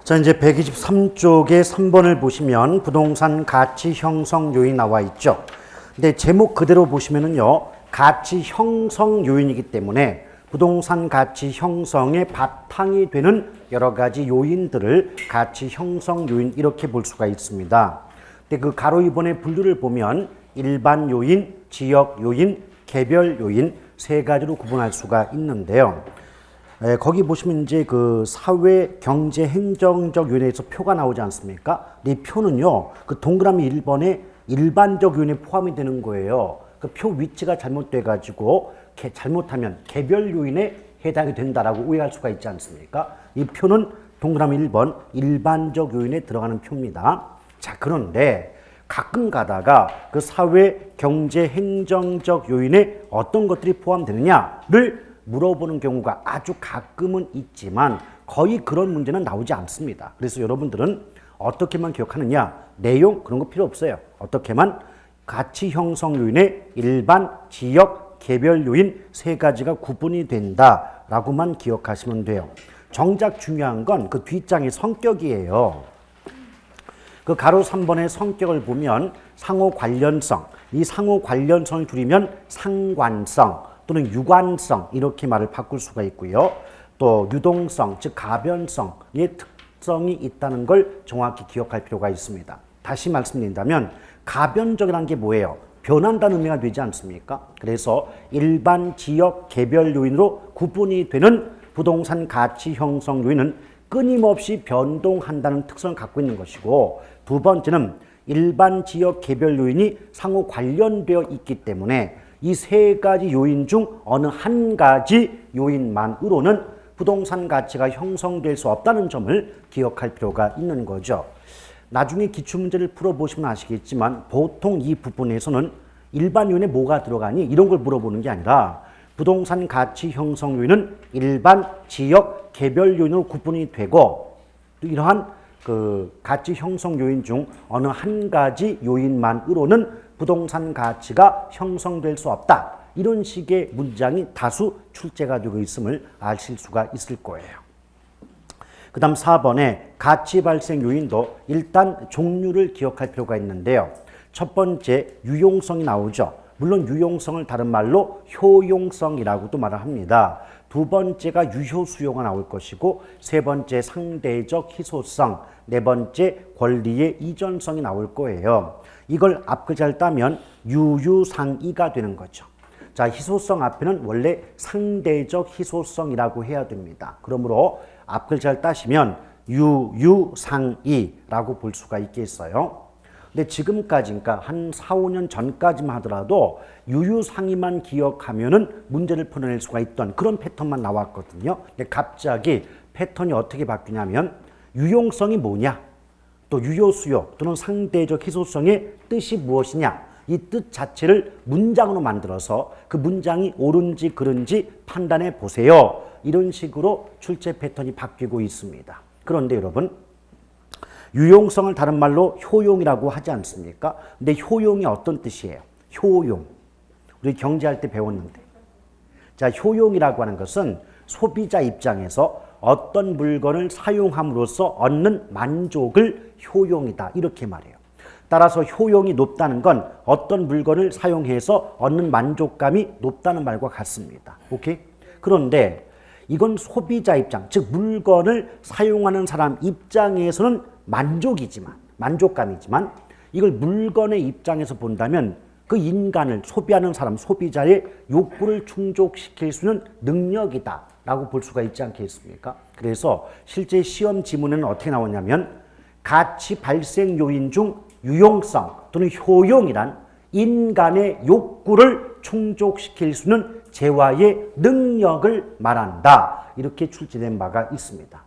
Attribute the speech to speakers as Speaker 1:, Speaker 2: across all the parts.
Speaker 1: 자, 이제 123쪽의 3번을 보시면 부동산 가치 형성 요인 나와 있죠. 근데 제목 그대로 보시면은요, 가치 형성 요인이기 때문에 부동산 가치 형성의 바탕이 되는 여러 가지 요인들을 가치 형성 요인 이렇게 볼 수가 있습니다. 근데 그 가로 2번의 분류를 보면 일반 요인, 지역 요인, 개별 요인 세 가지로 구분할 수가 있는데요. 거기 보시면 이제 그 사회, 경제, 행정적 요인에서 표가 나오지 않습니까? 이 표는요, 그 동그라미 1번에 일반적 요인에 포함이 되는 거예요. 그 표 위치가 잘못돼가지고 잘못하면 개별 요인에 해당이 된다라고 오해할 수가 있지 않습니까? 이 표는 동그라미 1번 일반적 요인에 들어가는 표입니다. 자, 그런데 가끔 가다가 그 사회, 경제, 행정적 요인에 어떤 것들이 포함되느냐를 물어보는 경우가 아주 가끔은 있지만 거의 그런 문제는 나오지 않습니다. 그래서 여러분들은 어떻게만 기억하느냐, 내용 그런 거 필요 없어요. 어떻게만 가치 형성 요인의 일반, 지역, 개별 요인 세 가지가 구분이 된다라고만 기억하시면 돼요. 정작 중요한 건 그 뒷장의 성격이에요. 그 가로 3번의 성격을 보면 상호 관련성, 이 상호 관련성을 줄이면 상관성 또는 유관성 이렇게 말을 바꿀 수가 있고요. 또 유동성, 즉 가변성의 특성이 있다는 걸 정확히 기억할 필요가 있습니다. 다시 말씀드린다면 가변적이라는 게 뭐예요? 변한다는 의미가 되지 않습니까? 그래서 일반, 지역, 개별 요인으로 구분이 되는 부동산 가치 형성 요인은 끊임없이 변동한다는 특성을 갖고 있는 것이고, 두 번째는 일반, 지역, 개별 요인이 상호 관련되어 있기 때문에 이 세 가지 요인 중 어느 한 가지 요인만으로는 부동산 가치가 형성될 수 없다는 점을 기억할 필요가 있는 거죠. 나중에 기출문제를 풀어보시면 아시겠지만 보통 이 부분에서는 일반 요인에 뭐가 들어가니? 이런 걸 물어보는 게 아니라 부동산 가치 형성 요인은 일반, 지역, 개별 요인으로 구분이 되고 또 이러한 그 가치 형성 요인 중 어느 한 가지 요인만으로는 부동산 가치가 형성될 수 없다. 이런 식의 문장이 다수 출제가 되고 있음을 아실 수가 있을 거예요. 그 다음 4번에 가치 발생 요인도 일단 종류를 기억할 필요가 있는데요. 첫 번째 유용성이 나오죠. 물론 유용성을 다른 말로 효용성이라고도 말을 합니다. 두 번째가 유효수요가 나올 것이고 세 번째 상대적 희소성, 네 번째 권리의 이전성이 나올 거예요. 이걸 앞글자를 따면 유유상이가 되는 거죠. 자, 희소성 앞에는 원래 상대적 희소성이라고 해야 됩니다. 그러므로 앞글자를 따시면 유유상이라고 볼 수가 있겠어요. 근데 지금까지, 그러니까 한 4, 5년 전까지만 하더라도 유유상이만 기억하면은 문제를 풀어낼 수가 있던 그런 패턴만 나왔거든요. 근데 갑자기 패턴이 어떻게 바뀌냐면 유용성이 뭐냐, 또 유효수요 또는 상대적 희소성의 뜻이 무엇이냐, 이 뜻 자체를 문장으로 만들어서 그 문장이 옳은지 그른지 판단해 보세요. 이런 식으로 출제 패턴이 바뀌고 있습니다. 그런데 여러분, 유용성을 다른 말로 효용이라고 하지 않습니까? 근데 효용이 어떤 뜻이에요? 효용. 우리 경제할 때 배웠는데. 자, 효용이라고 하는 것은 소비자 입장에서 어떤 물건을 사용함으로써 얻는 만족을 효용이다. 이렇게 말해요. 따라서 효용이 높다는 건 어떤 물건을 사용해서 얻는 만족감이 높다는 말과 같습니다. 오케이? 그런데 이건 소비자 입장, 즉 물건을 사용하는 사람 입장에서는 만족감이지만 이걸 물건의 입장에서 본다면 그 인간을 소비하는 사람, 소비자의 욕구를 충족시킬 수 있는 능력이다 라고 볼 수가 있지 않겠습니까? 그래서 실제 시험 지문에는 어떻게 나오냐면 가치 발생 요인 중 유용성 또는 효용이란 인간의 욕구를 충족시킬 수 있는 재화의 능력을 말한다. 이렇게 출제된 바가 있습니다.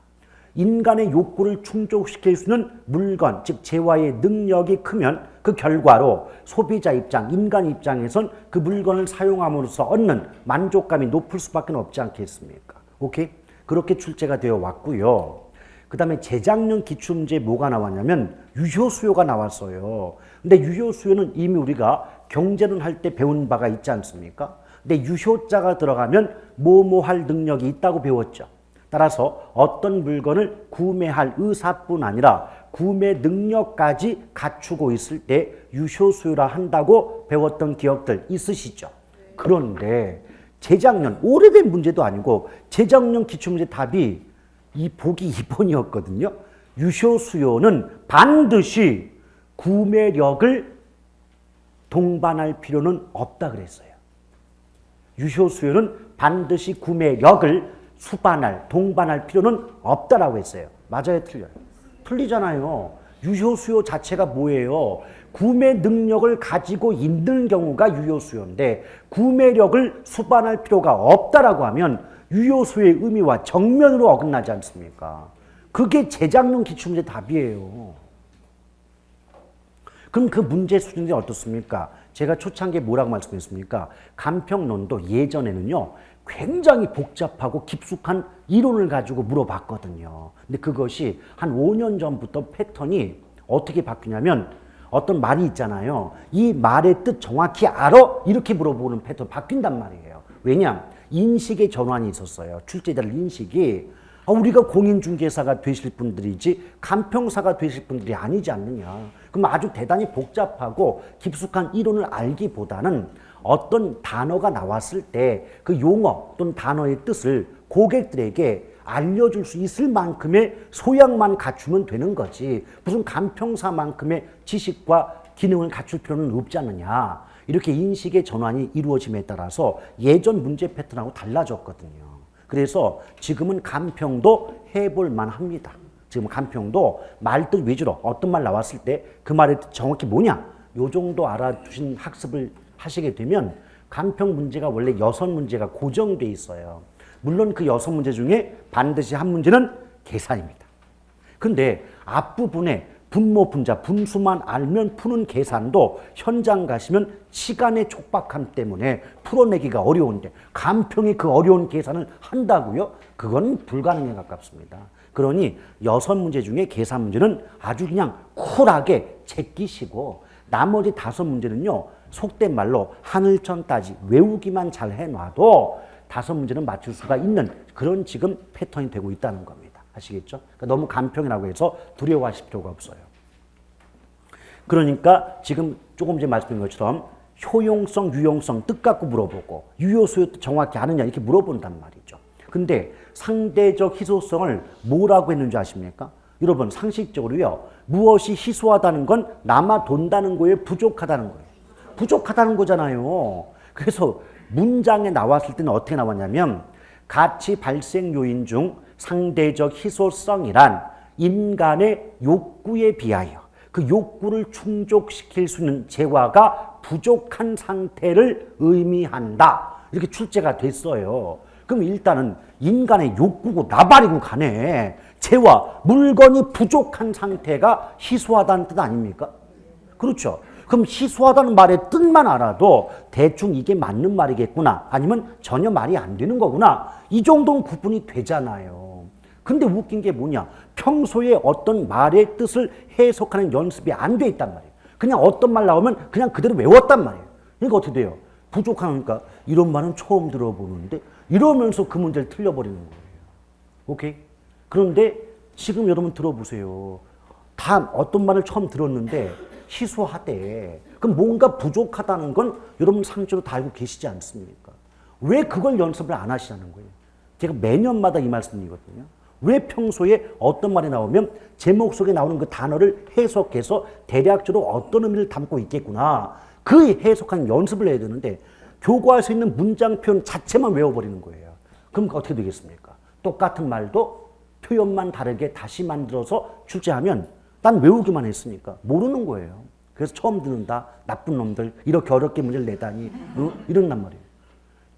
Speaker 1: 인간의 욕구를 충족시킬 수 있는 물건, 즉 재화의 능력이 크면 그 결과로 소비자 입장, 인간 입장에선 그 물건을 사용함으로써 얻는 만족감이 높을 수밖에 없지 않겠습니까? 오케이? 그렇게 출제가 되어 왔고요. 그 다음에 재작년 기출문제에 뭐가 나왔냐면 유효수요가 나왔어요. 근데 유효수요는 이미 우리가 경제론 할 때 배운 바가 있지 않습니까? 근데 유효자가 들어가면 뭐뭐 할 능력이 있다고 배웠죠. 따라서 어떤 물건을 구매할 의사뿐 아니라 구매 능력까지 갖추고 있을 때 유효수요라 한다고 배웠던 기억들 있으시죠? 그런데 재작년, 오래된 문제도 아니고 재작년 기출문제 답이 이 보기 2번이었거든요. 유효수요는 반드시 구매력을 동반할 필요는 없다 그랬어요. 유효수요는 반드시 구매력을 동반할 필요는 없다라고 했어요. 맞아요, 틀려요? 틀리잖아요. 유효수요 자체가 뭐예요? 구매 능력을 가지고 있는 경우가 유효수요인데 구매력을 수반할 필요가 없다라고 하면 유효수요의 의미와 정면으로 어긋나지 않습니까? 그게 재작년 기출문제 답이에요. 그럼 그 문제 수준이 어떻습니까? 제가 초창기에 뭐라고 말씀드렸습니까? 간평론도 예전에는요, 굉장히 복잡하고 깊숙한 이론을 가지고 물어봤거든요. 근데 그것이 한 5년 전부터 패턴이 어떻게 바뀌냐면 어떤 말이 있잖아요. 이 말의 뜻 정확히 알아? 이렇게 물어보는 패턴 바뀐단 말이에요. 왜냐? 인식의 전환이 있었어요. 출제자들 인식이 우리가 공인중개사가 되실 분들이지 간평사가 되실 분들이 아니지 않느냐. 그럼 아주 대단히 복잡하고 깊숙한 이론을 알기보다는 어떤 단어가 나왔을 때 그 용어 또는 단어의 뜻을 고객들에게 알려줄 수 있을 만큼의 소양만 갖추면 되는 거지 무슨 간평사만큼의 지식과 기능을 갖출 필요는 없지 않느냐. 이렇게 인식의 전환이 이루어짐에 따라서 예전 문제 패턴하고 달라졌거든요. 그래서 지금은 간평도 해볼 만합니다. 지금 간평도 말뜻 위주로 어떤 말 나왔을 때 그 말의 뜻 정확히 뭐냐 요 정도 알아두신 학습을 하시게 되면 간평 문제가 원래 6문제가 고정돼 있어요. 물론 그 6문제 중에 반드시 한 문제는 계산입니다. 근데 앞부분에 분모, 분자, 분수만 알면 푸는 계산도 현장 가시면 시간의 촉박함 때문에 풀어내기가 어려운데 간평이 그 어려운 계산을 한다고요? 그건 불가능에 가깝습니다. 그러니 6문제 중에 계산 문제는 아주 그냥 쿨하게 제끼시고 나머지 5문제는요. 속된 말로 하늘천 따지 외우기만 잘 해놔도 5문제는 맞출 수가 있는 그런 지금 패턴이 되고 있다는 겁니다. 아시겠죠? 그러니까 너무 간평이라고 해서 두려워하실 필요가 없어요. 그러니까 지금 조금 전에 말씀드린 것처럼 효용성, 유용성 뜻 갖고 물어보고 유효수요 정확히 아느냐 이렇게 물어본단 말이죠. 근데 상대적 희소성을 뭐라고 했는지 아십니까? 여러분 상식적으로요. 무엇이 희소하다는 건 남아 돈다는 거예요? 부족하다는 거예요? 부족하다는 거잖아요. 그래서 문장에 나왔을 때는 어떻게 나왔냐면 가치 발생 요인 중 상대적 희소성이란 인간의 욕구에 비하여 그 욕구를 충족시킬 수 있는 재화가 부족한 상태를 의미한다. 이렇게 출제가 됐어요. 그럼 일단은 인간의 욕구고 나발이고 간에 재화, 물건이 부족한 상태가 희소하다는 뜻 아닙니까? 그렇죠. 그럼 희소하다는 말의 뜻만 알아도 대충 이게 맞는 말이겠구나 아니면 전혀 말이 안 되는 거구나 이 정도는 구분이 되잖아요. 근데 웃긴 게 뭐냐 평소에 어떤 말의 뜻을 해석하는 연습이 안 돼 있단 말이에요. 그냥 어떤 말 나오면 그냥 그대로 외웠단 말이에요. 그러니까 어떻게 돼요? 부족하니까 이런 말은 처음 들어보는데 이러면서 그 문제를 틀려버리는 거예요. 오케이? 그런데 지금 여러분 들어보세요. 다 어떤 말을 처음 들었는데 희소하대. 그럼 뭔가 부족하다는 건 여러분 상식적으로 다 알고 계시지 않습니까? 왜 그걸 연습을 안 하시냐는 거예요. 제가 매년마다 이 말씀이거든요. 왜 평소에 어떤 말이 나오면 제목 속에 나오는 그 단어를 해석해서 대략적으로 어떤 의미를 담고 있겠구나. 그 해석하는 연습을 해야 되는데 교과할 수 있는 문장 표현 자체만 외워버리는 거예요. 그럼 어떻게 되겠습니까? 똑같은 말도 표현만 다르게 다시 만들어서 출제하면 난 외우기만 했으니까 모르는 거예요. 그래서 처음 듣는다. 나쁜 놈들 이렇게 어렵게 문제를 내다니 이런단 말이에요.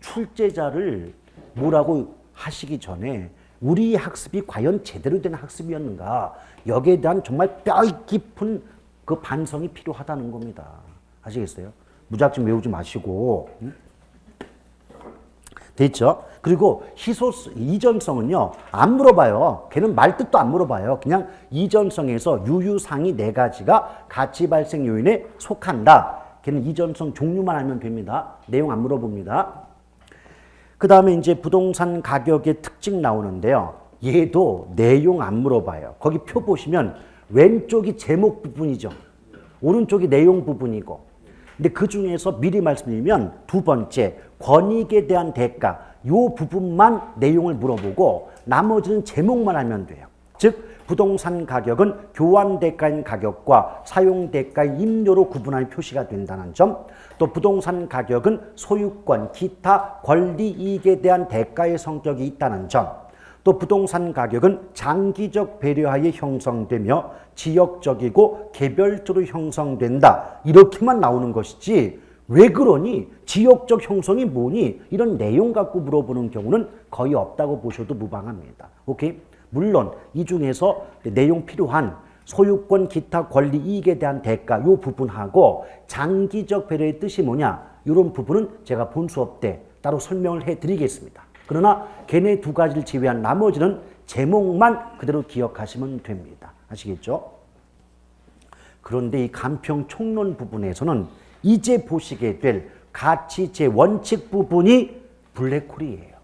Speaker 1: 출제자를 뭐라고 하시기 전에 우리 학습이 과연 제대로 된 학습이었는가 여기에 대한 정말 뼈 깊은 그 반성이 필요하다는 겁니다. 아시겠어요? 무작정 외우지 마시고 됐죠? 그리고 이전성은요 안 물어봐요. 걔는 말뜻도 안 물어봐요. 그냥 이전성에서 유유상이 4가지가 가치 발생 요인에 속한다. 걔는 이전성 종류만 알면 됩니다. 내용 안 물어봅니다. 그 다음에 이제 부동산 가격의 특징 나오는데요. 얘도 내용 안 물어봐요. 거기 표 보시면 왼쪽이 제목 부분이죠. 오른쪽이 내용 부분이고. 근데 그 중에서 미리 말씀드리면 두 번째, 권익에 대한 대가, 요 부분만 내용을 물어보고 나머지는 제목만 하면 돼요. 즉, 부동산 가격은 교환 대가인 가격과 사용 대가인 임료로 구분하는 표시가 된다는 점, 또 부동산 가격은 소유권, 기타, 권리, 이익에 대한 대가의 성격이 있다는 점, 또 부동산 가격은 장기적 배려하에 형성되며 지역적이고 개별적으로 형성된다. 이렇게만 나오는 것이지 왜 그러니? 지역적 형성이 뭐니? 이런 내용 갖고 물어보는 경우는 거의 없다고 보셔도 무방합니다. 오케이? 물론 이 중에서 내용 필요한 소유권, 기타, 권리, 이익에 대한 대가 이 부분하고 장기적 배려의 뜻이 뭐냐? 이런 부분은 제가 본 수업 때 따로 설명을 해드리겠습니다. 그러나 걔네 두 가지를 제외한 나머지는 제목만 그대로 기억하시면 됩니다. 아시겠죠? 그런데 이 간평 총론 부분에서는 이제 보시게 될 가치제 원칙 부분이 블랙홀이에요.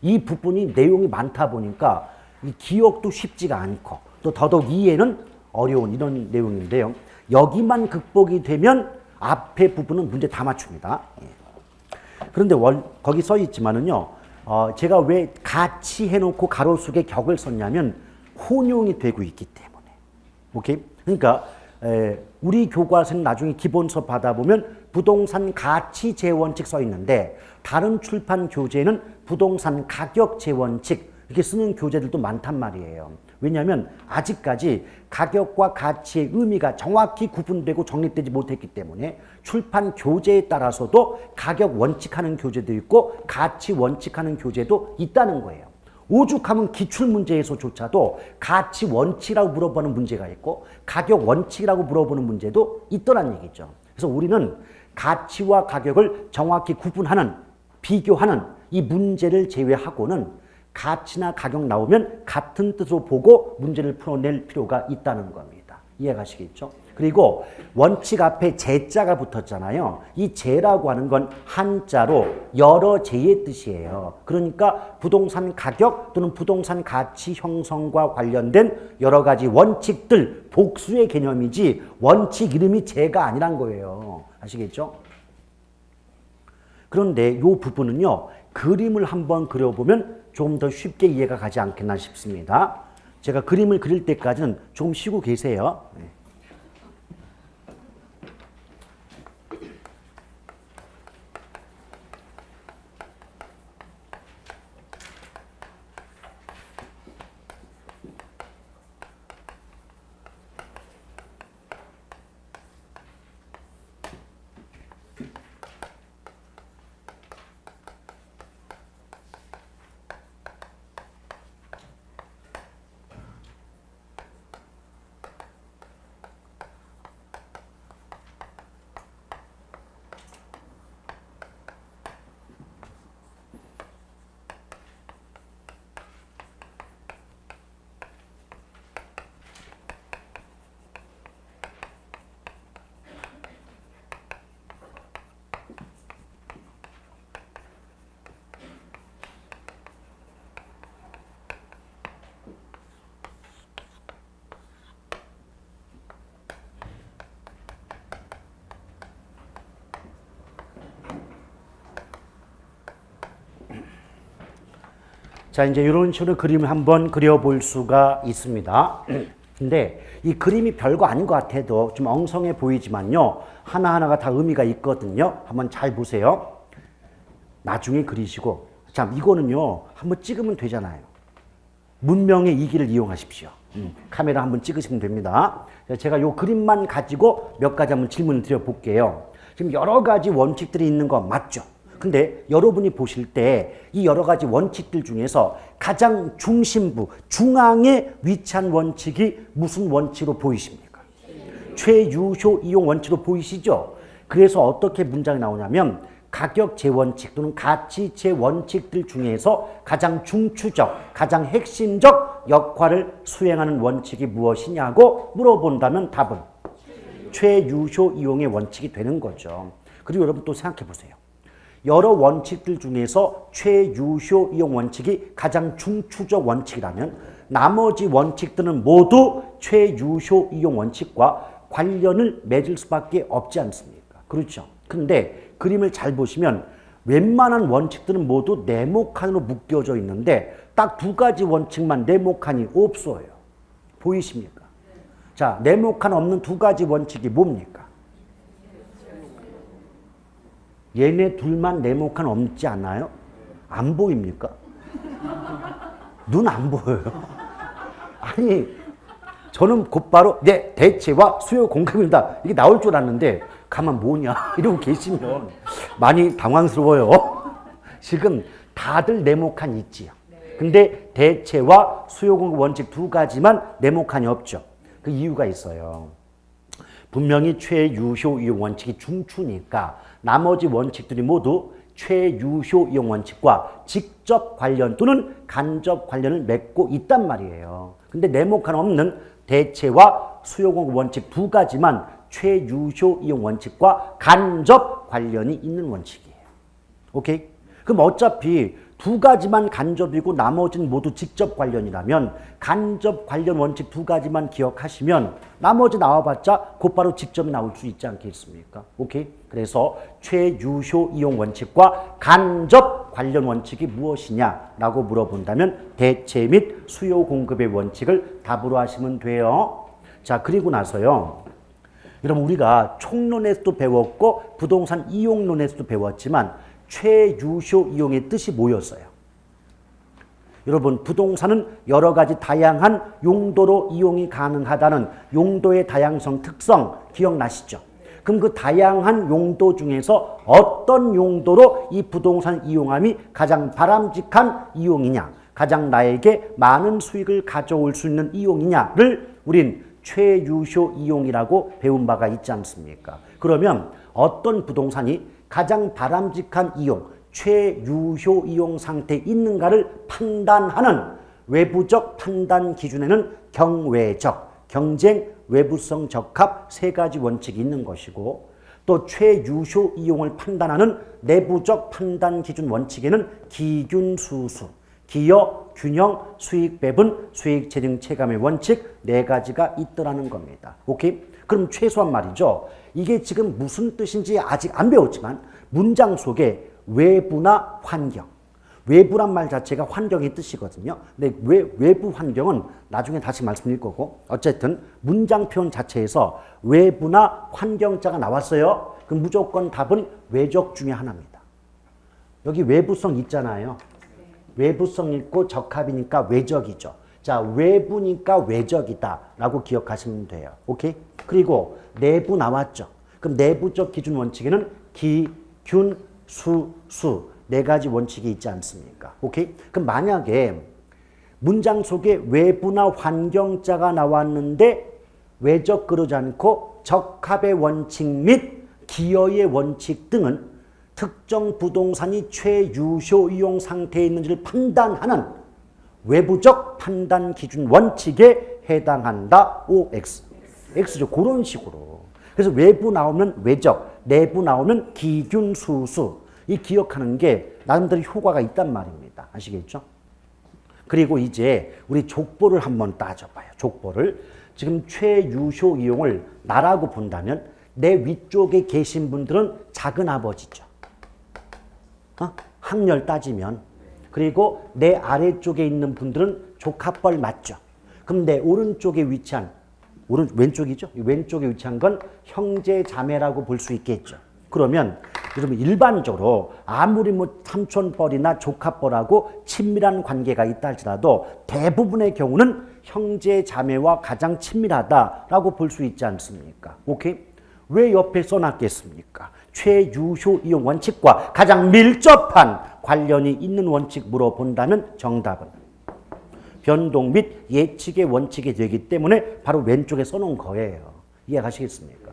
Speaker 1: 이 부분이 내용이 많다 보니까 이 기억도 쉽지가 않고 또 더더욱 이해는 어려운 이런 내용인데요. 여기만 극복이 되면 앞에 부분은 문제 다 맞춥니다. 그런데 거기 써 있지만은요, 제가 왜 같이 해놓고 가로수에 격을 썼냐면 혼용이 되고 있기 때문에. 오케이? 그러니까 우리 교과서는 나중에 기본서 받아보면 부동산 가치 재원칙 써 있는데 다른 출판 교재는 부동산 가격 재원칙 이렇게 쓰는 교재들도 많단 말이에요. 왜냐하면 아직까지 가격과 가치의 의미가 정확히 구분되고 정립되지 못했기 때문에 출판 교재에 따라서도 가격 원칙하는 교재도 있고 가치 원칙하는 교재도 있다는 거예요. 오죽하면 기출문제에서조차도 가치 원칙이라고 물어보는 문제가 있고 가격 원칙이라고 물어보는 문제도 있더란 얘기죠. 그래서 우리는 가치와 가격을 정확히 구분하는, 비교하는 이 문제를 제외하고는 가치나 가격 나오면 같은 뜻으로 보고 문제를 풀어낼 필요가 있다는 겁니다. 이해가시겠죠? 그리고 원칙 앞에 제자가 붙었잖아요. 이 제라고 하는 건 한자로 여러 제의 뜻이에요. 그러니까 부동산 가격 또는 부동산 가치 형성과 관련된 여러 가지 원칙들, 복수의 개념이지 원칙 이름이 제가 아니란 거예요. 아시겠죠? 그런데 이 부분은요. 그림을 한번 그려보면 좀 더 쉽게 이해가 가지 않겠나 싶습니다. 제가 그림을 그릴 때까지는 조금 쉬고 계세요. 자, 이제 이런 식으로 그림을 한번 그려볼 수가 있습니다. 근데 이 그림이 별거 아닌 것 같아도 좀 엉성해 보이지만요. 하나하나가 다 의미가 있거든요. 한번 잘 보세요. 나중에 그리시고. 자, 이거는요. 한번 찍으면 되잖아요. 문명의 이기를 이용하십시오. 카메라 한번 찍으시면 됩니다. 제가 이 그림만 가지고 몇 가지 한번 질문을 드려볼게요. 지금 여러 가지 원칙들이 있는 거 맞죠? 근데 여러분이 보실 때 이 여러 가지 원칙들 중에서 가장 중심부, 중앙에 위치한 원칙이 무슨 원칙으로 보이십니까? 최유효 이용 원칙으로 보이시죠? 그래서 어떻게 문장이 나오냐면 가격 재원칙 또는 가치 재원칙들 중에서 가장 중추적, 가장 핵심적 역할을 수행하는 원칙이 무엇이냐고 물어본다면 답은 최유효 이용의 원칙이 되는 거죠. 그리고 여러분 또 생각해 보세요. 여러 원칙들 중에서 최유효 이용 원칙이 가장 중추적 원칙이라면 나머지 원칙들은 모두 최유효 이용 원칙과 관련을 맺을 수밖에 없지 않습니까? 그렇죠. 근데 그림을 잘 보시면 웬만한 원칙들은 모두 네모칸으로 묶여져 있는데 딱 두 가지 원칙만 네모칸이 없어요. 보이십니까? 자, 네모칸 없는 두 가지 원칙이 뭡니까? 얘네 둘만 네모칸 없지 않아요? 안 보입니까? 눈 안 보여요. 아니, 저는 곧바로 네, 대체와 수요 공급입니다. 이게 나올 줄 알았는데 가만 뭐냐 이러고 계시면 많이 당황스러워요. 지금 다들 네모칸 있지요. 근데 대체와 수요 공급 원칙 두 가지만 네모칸이 없죠. 그 이유가 있어요. 분명히 최유효 이용 원칙이 중추니까 나머지 원칙들이 모두 최유효 이용 원칙과 직접 관련 또는 간접 관련을 맺고 있단 말이에요. 근데 네모칸 없는 대체와 수요 공급 원칙 두 가지만 최유효 이용 원칙과 간접 관련이 있는 원칙이에요. 오케이? 그럼 어차피 두 가지만 간접이고 나머지는 모두 직접 관련이라면 간접 관련 원칙 두 가지만 기억하시면 나머지 나와봤자 곧바로 직접이 나올 수 있지 않겠습니까? 오케이? 그래서 최유효 이용 원칙과 간접 관련 원칙이 무엇이냐라고 물어본다면 대체 및 수요 공급의 원칙을 답으로 하시면 돼요. 자, 그리고 나서요. 여러분 우리가 총론에서도 배웠고 부동산 이용론에서도 배웠지만 최유효 이용의 뜻이 뭐였어요? 여러분 부동산은 여러 가지 다양한 용도로 이용이 가능하다는 용도의 다양성 특성 기억나시죠? 그럼 그 다양한 용도 중에서 어떤 용도로 이 부동산 이용함이 가장 바람직한 이용이냐, 가장 나에게 많은 수익을 가져올 수 있는 이용이냐를 우린 최유효 이용이라고 배운 바가 있지 않습니까? 그러면 어떤 부동산이 가장 바람직한 이용, 최유효 이용 상태에 있는가를 판단하는 외부적 판단 기준에는 경외적, 경쟁, 외부성 적합 세 가지 원칙이 있는 것이고 또 최유효 이용을 판단하는 내부적 판단 기준 원칙에는 기균수수, 기여, 균형, 수익 배분, 수익 재정 체감의 원칙 네 가지가 있더라는 겁니다. 오케이? 그럼 최소한 말이죠. 이게 지금 무슨 뜻인지 아직 안 배웠지만 문장 속에 외부나 환경, 외부란 말 자체가 환경의 뜻이거든요. 근데 외부 환경은 나중에 다시 말씀드릴 거고 어쨌든 문장 표현 자체에서 외부나 환경자가 나왔어요. 그럼 무조건 답은 외적 중에 하나입니다. 여기 외부성 있잖아요. 외부성 있고 적합이니까 외적이죠. 자, 외부니까 외적이다 라고 기억하시면 돼요. 오케이? 그리고 내부 나왔죠. 그럼 내부적 기준 원칙에는 기, 균, 수 네 가지 원칙이 있지 않습니까? 오케이? 그럼 만약에 문장 속에 외부나 환경자가 나왔는데 외적 그러지 않고 적합의 원칙 및 기여의 원칙 등은 특정 부동산이 최유효 이용 상태에 있는지를 판단하는 외부적 판단 기준 원칙에 해당한다. OX. X죠. 그런 식으로. 그래서 외부 나오면 외적, 내부 나오면 기균, 수수. 이 기억하는 게 나름대로 효과가 있단 말입니다. 아시겠죠? 그리고 이제 우리 족보를 한번 따져봐요. 족보를. 지금 최유효 이용을 나라고 본다면 내 위쪽에 계신 분들은 작은 아버지죠. 학렬 따지면. 그리고 내 아래쪽에 있는 분들은 조카뻘 맞죠. 그럼 내 오른쪽에 위치한 왼쪽이죠. 왼쪽에 위치한 건 형제 자매라고 볼 수 있겠죠. 그러면 여러분 일반적으로 아무리 뭐 삼촌뻘이나 조카뻘하고 친밀한 관계가 있다 할지라도 대부분의 경우는 형제 자매와 가장 친밀하다라고 볼 수 있지 않습니까? 오케이? 왜 옆에 써놨겠습니까? 최유효 이용 원칙과 가장 밀접한 관련이 있는 원칙 물어본다면 정답은 변동 및 예측의 원칙이 되기 때문에 바로 왼쪽에 써놓은 거예요. 이해가시겠습니까?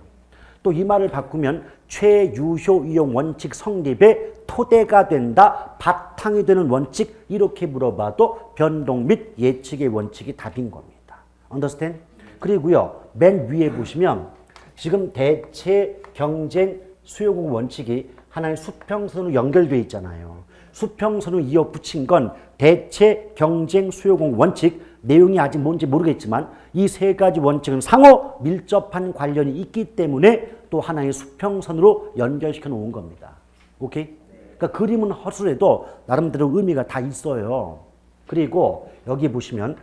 Speaker 1: 또 이 말을 바꾸면 최유효 이용 원칙 성립의 토대가 된다, 바탕이 되는 원칙 이렇게 물어봐도 변동 및 예측의 원칙이 답인 겁니다. Understand? 그리고요 맨 위에 보시면 지금 대체, 경쟁, 수요공 원칙이 하나의 수평선으로 연결되어 있잖아요. 수평선을 이어 붙인 건 대체, 경쟁, 수요공 원칙, 내용이 아직 뭔지 모르겠지만 이 세 가지 원칙은 상호 밀접한 관련이 있기 때문에 또 하나의 수평선으로 연결시켜 놓은 겁니다. 오케이? 그러니까 그림은 허술해도 나름대로 의미가 다 있어요. 그리고 여기 보시면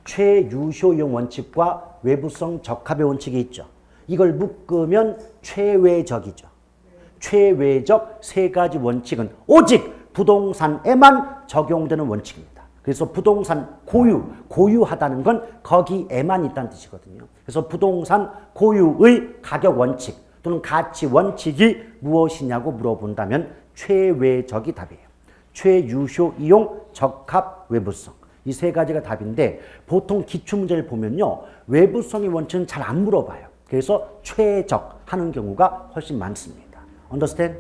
Speaker 1: 최유효용 원칙과 외부성 적합의 원칙이 있죠. 이걸 묶으면 최외적이죠. 최외적 세 가지 원칙은 오직 부동산에만 적용되는 원칙입니다. 그래서 부동산 고유하다는 건 거기에만 있다는 뜻이거든요. 그래서 부동산 고유의 가격 원칙 또는 가치 원칙이 무엇이냐고 물어본다면 최외적이 답이에요. 최유효 이용 적합 외부성. 이 세 가지가 답인데 보통 기출문제를 보면요. 외부성의 원칙은 잘 안 물어봐요. 그래서 최적 하는 경우가 훨씬 많습니다. Understand?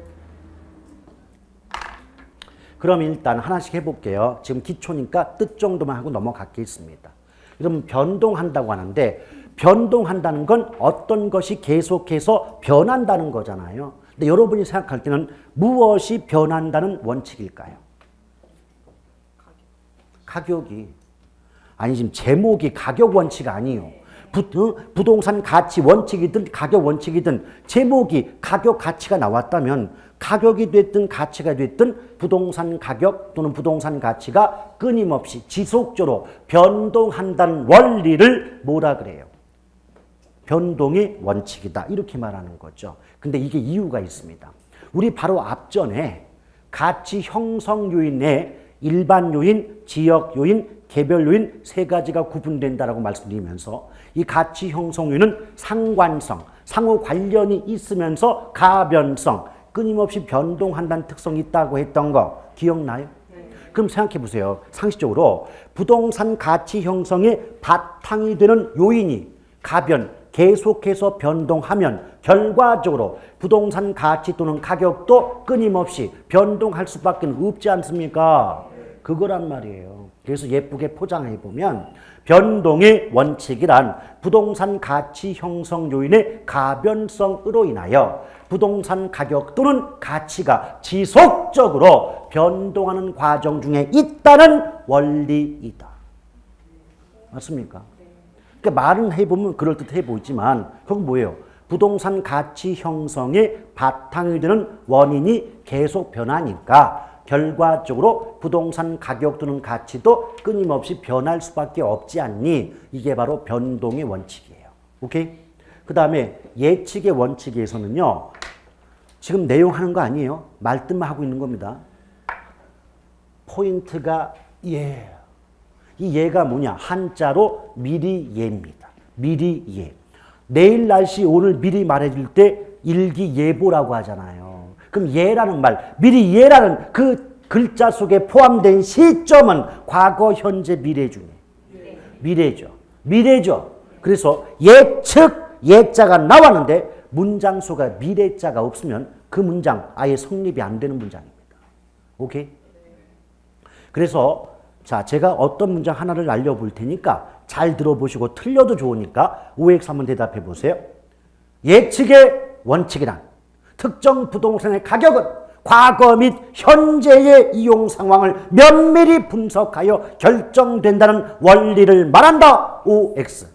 Speaker 1: 그럼 일단 하나씩 해볼게요. 지금 기초니까 뜻 정도만 하고 넘어가겠습니다. 그럼 변동한다고 하는데 변동한다는 건 어떤 것이 계속해서 변한다는 거잖아요. 근데 여러분이 생각할 때는 무엇이 변한다는 원칙일까요? 가격이. 아니 지금 제목이 가격 원칙 아니에요. 부동산 가치 원칙이든 가격 원칙이든 제목이 가격 가치가 나왔다면 가격이 됐든 가치가 됐든 부동산 가격 또는 부동산 가치가 끊임없이 지속적으로 변동한다는 원리를 뭐라 그래요? 변동의 원칙이다. 이렇게 말하는 거죠. 근데 이게 이유가 있습니다. 우리 바로 앞전에 가치 형성 요인에 일반 요인, 지역 요인, 개별 요인 세 가지가 구분된다라고 말씀드리면서 이 가치 형성 요인은 상관성, 상호 관련이 있으면서 가변성, 끊임없이 변동한다는 특성이 있다고 했던 거 기억나요? 네. 그럼 생각해 보세요. 상식적으로 부동산 가치 형성의 바탕이 되는 요인이 가변, 계속해서 변동하면 결과적으로 부동산 가치 또는 가격도 끊임없이 변동할 수밖에 없지 않습니까? 그거란 말이에요. 그래서 예쁘게 포장해 보면 변동의 원칙이란 부동산 가치 형성 요인의 가변성으로 인하여 부동산 가격 또는 가치가 지속적으로 변동하는 과정 중에 있다는 원리이다. 맞습니까? 그러니까 말은 해보면 그럴듯해 보이지만 그건 뭐예요? 부동산 가치 형성의 바탕이 되는 원인이 계속 변하니까 결과적으로 부동산 가격 또는 가치도 끊임없이 변할 수밖에 없지 않니? 이게 바로 변동의 원칙이에요. 오케이? 그 다음에 예측의 원칙에서는요. 지금 내용하는 거 아니에요. 말뜻만 하고 있는 겁니다. 포인트가 예. 이 예가 뭐냐? 한자로 미리 예입니다. 미리 예. 내일 날씨 오늘 미리 말해줄 때 일기예보라고 하잖아요. 그럼 예라는 말, 미리 예라는 그 글자 속에 포함된 시점은 과거, 현재, 미래 중에 미래죠. 미래죠. 그래서 예측, 예자가 나왔는데 문장 속에 미래자가 없으면 그 문장 아예 성립이 안 되는 문장입니다. 오케이? 그래서 자, 제가 어떤 문장 하나를 알려볼 테니까 잘 들어보시고 틀려도 좋으니까 OX 한번 대답해 보세요. 예측의 원칙이란 특정 부동산의 가격은 과거 및 현재의 이용 상황을 면밀히 분석하여 결정된다는 원리를 말한다. OX.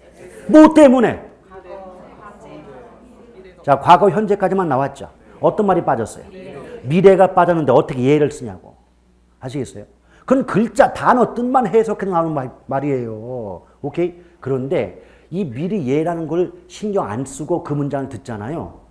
Speaker 1: 뭐 때문에? 자, 과거 현재까지만 나왔죠. 어떤 말이 빠졌어요? 미래가 빠졌는데 어떻게 예를 쓰냐고. 아시겠어요? 그건 글자, 단어, 뜻만 해석해서 나오는 말이에요. 오케이? 그런데 이 미리 예라는 걸 신경 안 쓰고 그 문장을 듣잖아요.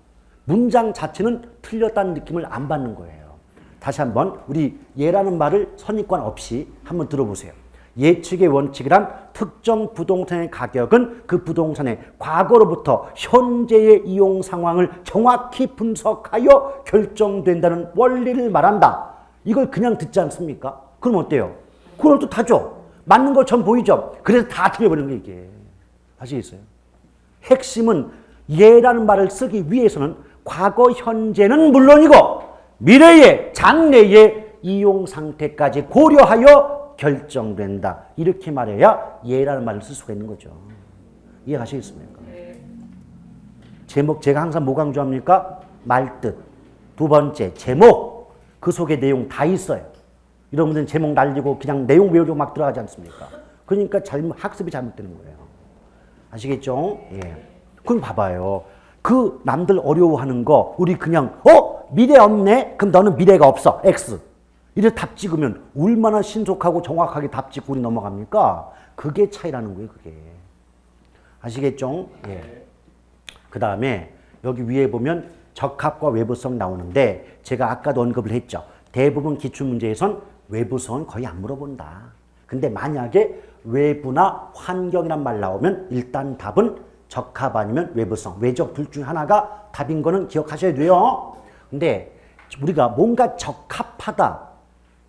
Speaker 1: 문장 자체는 틀렸다는 느낌을 안 받는 거예요. 다시 한번 우리 예라는 말을 선입관 없이 한번 들어보세요. 예측의 원칙이란 특정 부동산의 가격은 그 부동산의 과거로부터 현재의 이용 상황을 정확히 분석하여 결정된다는 원리를 말한다. 이걸 그냥 듣지 않습니까? 그럼 어때요? 그럴듯하죠? 맞는 것처럼 보이죠? 그래서 다 틀려버리는 게 이게. 아시겠어요? 핵심은 예라는 말을 쓰기 위해서는 과거, 현재는 물론이고 미래의, 장래의 이용 상태까지 고려하여 결정된다. 이렇게 말해야 예라는 말을 쓸 수가 있는 거죠. 이해가시겠습니까? 네. 제목 제가 항상 뭐 강조합니까? 말뜻. 두 번째, 제목. 그 속에 내용 다 있어요. 여러분들은 제목 날리고 그냥 내용 외우려고 막 들어가지 않습니까? 그러니까 학습이 잘못되는 거예요. 아시겠죠? 예. 그럼 봐봐요. 그 남들 어려워하는 거 우리 그냥 미래 없네? 그럼 너는 미래가 없어. X. 이래 답 찍으면 얼마나 신속하고 정확하게 답 찍고 우리 넘어갑니까? 그게 차이라는 거예요. 그게. 아시겠죠? 예. 그 다음에 여기 위에 보면 적합과 외부성 나오는데 제가 아까도 언급을 했죠. 대부분 기출문제에선 외부성은 거의 안 물어본다. 근데 만약에 외부나 환경이란 말 나오면 일단 답은 적합 아니면 외부성, 외적 둘 중에 하나가 답인 거는 기억하셔야 돼요. 근데 우리가 뭔가 적합하다.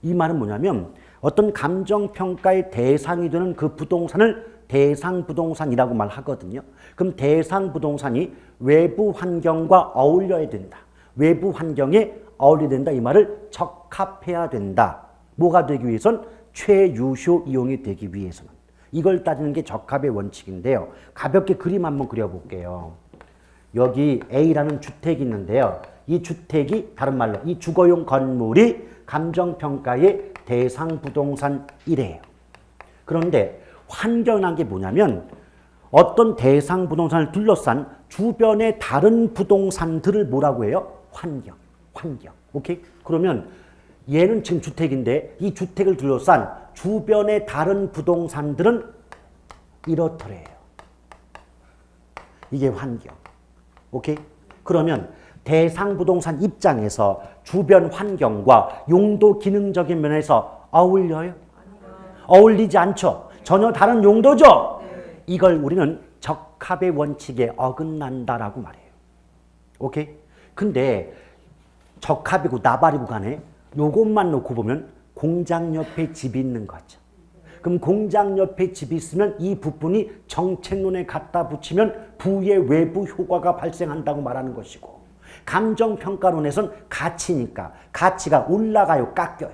Speaker 1: 이 말은 뭐냐면 어떤 감정평가의 대상이 되는 그 부동산을 대상부동산이라고 말하거든요. 그럼 대상부동산이 외부 환경과 어울려야 된다. 외부 환경에 어울려야 된다. 이 말을 적합해야 된다. 뭐가 되기 위해선? 최유효 이용이 되기 위해서는. 이걸 따지는 게 적합의 원칙인데요. 가볍게 그림 한번 그려볼게요. 여기 A라는 주택이 있는데요. 이 주택이 다른 말로 이 주거용 건물이 감정평가의 대상부동산이래요. 그런데 환경이라는 게 뭐냐면 어떤 대상부동산을 둘러싼 주변의 다른 부동산들을 뭐라고 해요? 환경. 오케이? 그러면 얘는 지금 주택인데 이 주택을 둘러싼 주변의 다른 부동산들은 이렇더래요. 이게 환경. 오케이? 그러면 대상부동산 입장에서 주변 환경과 용도 기능적인 면에서 어울려요? 어울리지 않죠? 전혀 다른 용도죠? 이걸 우리는 적합의 원칙에 어긋난다라고 말해요. 오케이? 근데 적합이고 나발이고 간에 요것만 놓고 보면 공장 옆에 집이 있는 거죠. 그럼 공장 옆에 집이 있으면 이 부분이 정책론에 갖다 붙이면 부의 외부 효과가 발생한다고 말하는 것이고 감정평가론에선 가치니까 가치가 올라가요? 깎여요?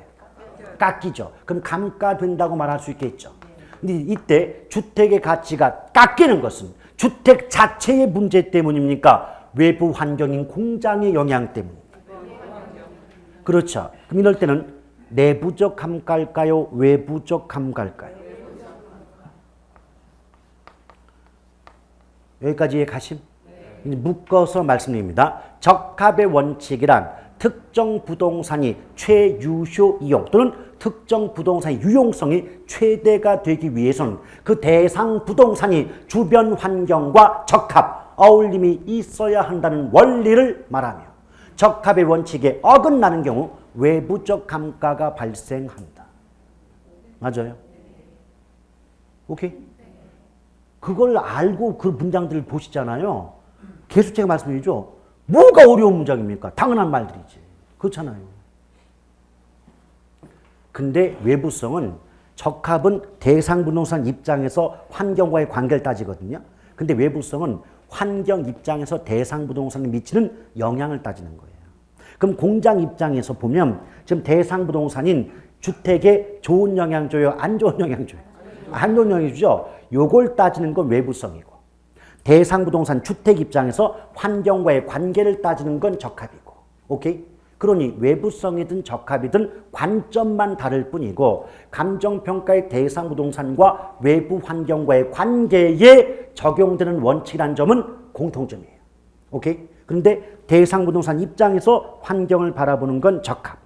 Speaker 1: 깎이죠. 그럼 감가된다고 말할 수 있겠죠. 근데 이때 주택의 가치가 깎이는 것은 주택 자체의 문제 때문입니까? 외부 환경인 공장의 영향 때문입니까? 그렇죠. 그럼 이럴 때는 내부적 감가일까요? 외부적 감가일까요? 여기까지 이해가심? 묶어서 말씀드립니다. 적합의 원칙이란 특정 부동산이 최유효 이용 또는 특정 부동산의 유용성이 최대가 되기 위해서는 그 대상 부동산이 주변 환경과 적합, 어울림이 있어야 한다는 원리를 말하며 적합의 원칙에 어긋나는 경우 외부적 감가가 발생한다. 맞아요? 오케이? 그걸 알고 그 문장들을 보시잖아요. 계속 제가 말씀드리죠. 뭐가 어려운 문장입니까? 당연한 말들이지. 그렇잖아요. 근데 외부성은 적합은 대상부동산 입장에서 환경과의 관계를 따지거든요. 근데 외부성은 환경 입장에서 대상부동산에 미치는 영향을 따지는 거예요. 그럼 공장 입장에서 보면 지금 대상부동산인 주택에 좋은 영향 줘요? 안 좋은 영향 줘요? 안 좋은 영향 주죠? 요걸 따지는 건 외부성이고 대상부동산 주택 입장에서 환경과의 관계를 따지는 건 적합이고 오케이? 그러니 외부성이든 적합이든 관점만 다를 뿐이고 감정평가의 대상부동산과 외부 환경과의 관계에 적용되는 원칙이라는 점은 공통점이에요. 오케이? 그런데 대상부동산 입장에서 환경을 바라보는 건 적합.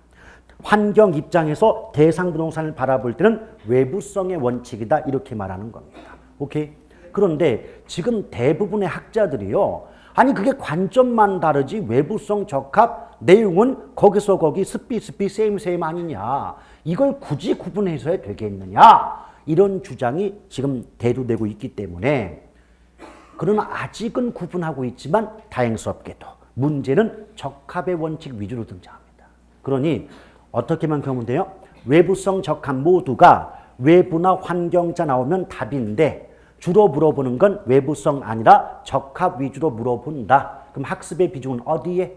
Speaker 1: 환경 입장에서 대상부동산을 바라볼 때는 외부성의 원칙이다 이렇게 말하는 겁니다. 오케이? 그런데 지금 대부분의 학자들이요. 아니 그게 관점만 다르지 외부성 적합 내용은 거기서 거기 스피 세임 아니냐. 이걸 굳이 구분해서 되겠느냐. 이런 주장이 지금 대두되고 있기 때문에 그러나 아직은 구분하고 있지만 다행스럽게도 문제는 적합의 원칙 위주로 등장합니다. 그러니 어떻게만 그러면 돼요? 외부성 적합 모두가 외부나 환경자 나오면 답인데 주로 물어보는 건 외부성 아니라 적합 위주로 물어본다. 그럼 학습의 비중은 어디에?